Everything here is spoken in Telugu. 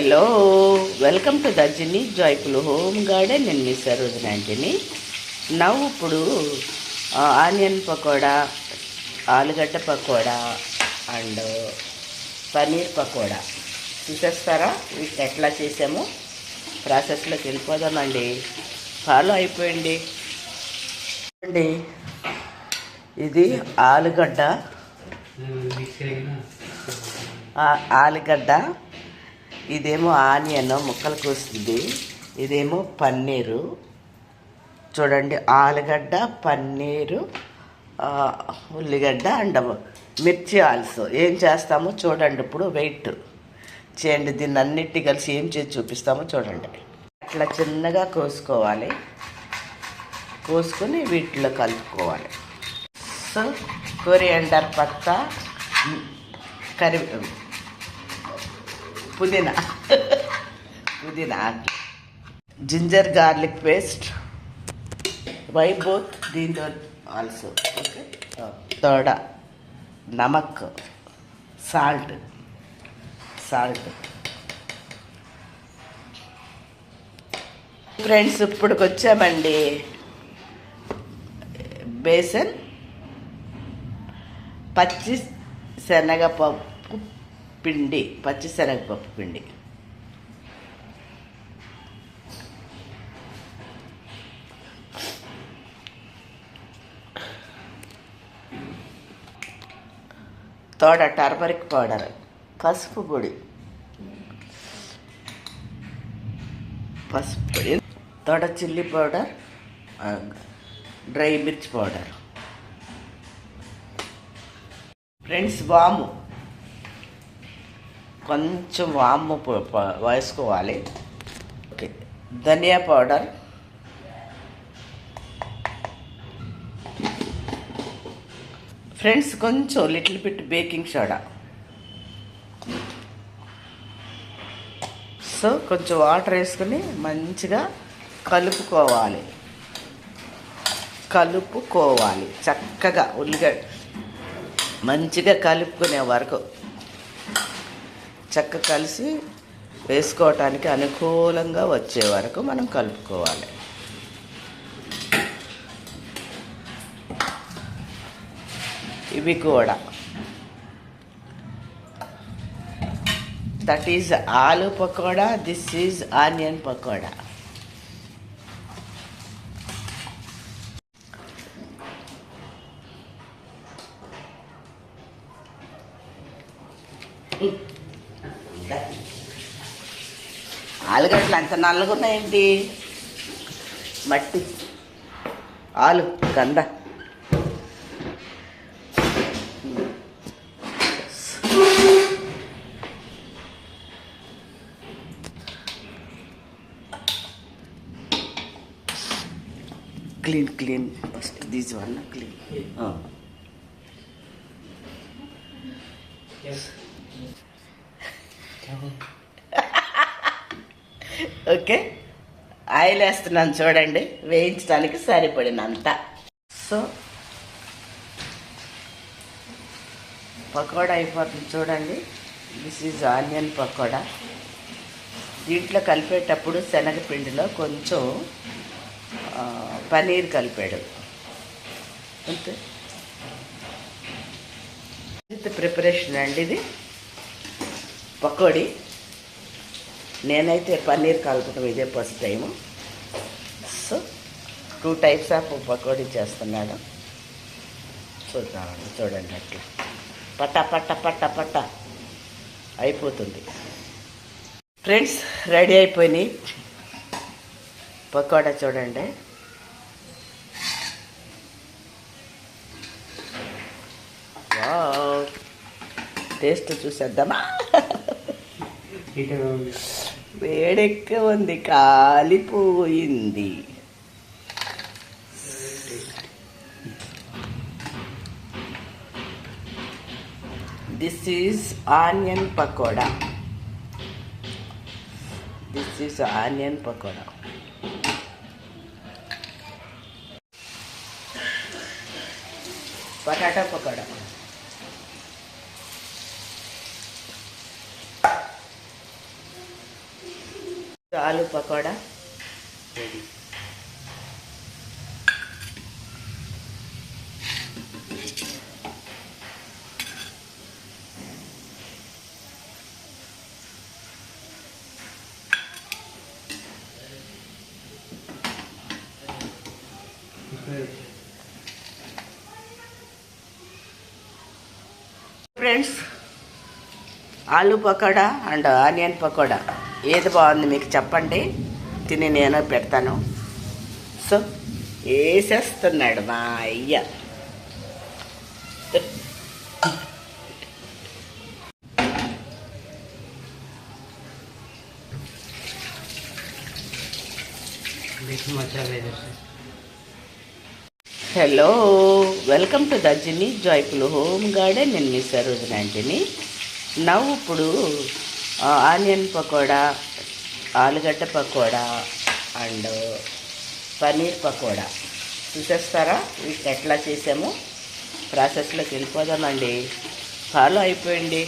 Hello, welcome to Darjini joyful home garden. నేను మీ సరోజిని ఆంటీని. ఇప్పుడు ఆనియన్ పకోడా, ఆలుగడ్డ పకోడా అండ్ పన్నీర్ పకోడా చూసేస్తారా? వీటిని ఎట్లా చేసామో ప్రాసెస్లోకి వెళ్ళిపోదామండి. ఫాలో అయిపోయింది అండి. ఇది ఆలుగడ్డ, ఇదేమో ఆనియన్ ముక్కలు కోస్తుంది, ఇదేమో పన్నీరు. చూడండి, ఆలుగడ్డ, పన్నీరు, ఉల్లిగడ్డ అండ్ మిర్చి ఆల్సో. ఏం చేస్తామో చూడండి. ఇప్పుడు వెయిట్ చేయండి. దీన్ని అన్నిటి కలిసి ఏం చేసి చూపిస్తామో చూడండి. అట్లా చిన్నగా కోసుకోవాలి. కోసుకొని వీటిలో కలుపుకోవాలి. సో కొరియాండర్ పత్తా, పుదీనా ginger garlic paste, why both దీంతో ఆల్సో. ఓకే, తోడ, నమక్, సాల్ట్. ఫ్రెండ్స్, ఇప్పుడుకి వచ్చామండి. బేసన్, పచ్చిశనగపప్పు పిండి, తోడ టర్మరిక్ పౌడర్, పసుపు పొడి, తోడ చిల్లీ పౌడర్, డ్రై మిర్చి పౌడర్. ఫ్రెండ్స్, వాము, కొంచెం వాము వేసుకోవాలి. ఓకే, ధనియా పౌడర్, ఫ్రెండ్స్ కొంచెం little bit baking soda. So కొంచెం వాటర్ వేసుకొని మంచిగా కలుపుకోవాలి. చక్కగా ఉల్లిగడ్డ మంచిగా కలుపుకునే వరకు, కలిసి వేసుకోవటానికి అనుకూలంగా వచ్చే వరకు మనం కలుపుకోవాలి. ఇవి కూడా that is aloo pakoda, this is onion pakoda. ఆలుగడ్డలు అంత నల్లగా ఉన్నాయేంటి? మట్టి ఆలు గంద. Clean first this one clean. Okay, oil వేస్తున్నాను చూడండి, వేయించడానికి సరిపడినంత. సో పకోడా అయిపోతుంది చూడండి. This is onion pakoda. దీంట్లో కలిపేటప్పుడు శనగపిండిలో కొంచెం పనీర్ కలిపాడు అంతే. ప్రిపరేషన్ అండి ఇది పకోడీ. నేనైతే పన్నీర్ కలపడం ఇదే first time. So 2 types of pakodi చేస్తున్నాడు. చూద్దామండి, చూడండి అట్లా పట్ట అయిపోతుంది. ఫ్రెండ్స్, రెడీ అయిపోయినాయి పకోడా. చూడండి, టేస్ట్ చూసేద్దామా? వేడెక్క ఉంది, కాలిపోయింది. This is onion pakoda. Potato pakoda. Aloo pakoda ready. Friends, ఆలు పకోడా అండ్ ఆనియన్ పకోడా ఏది బాగుంది మీకు చెప్పండి, తిని నేను పెడతాను. సో వేసేస్తున్నాడు మా అయ్య. Hello, welcome to Darjini joyful home garden. నేను మీ సరోజనంటిని. నవ్వు ఇప్పుడు ఆనియన్ పకోడా, ఆలుగడ్డ పకోడా అండ్ పన్నీర్ పకోడా చూసేస్తారా? వీటిని ఎట్లా చేసామో ప్రాసెస్లోకి వెళ్ళిపోదామండి. ఫాలో అయిపోయింది.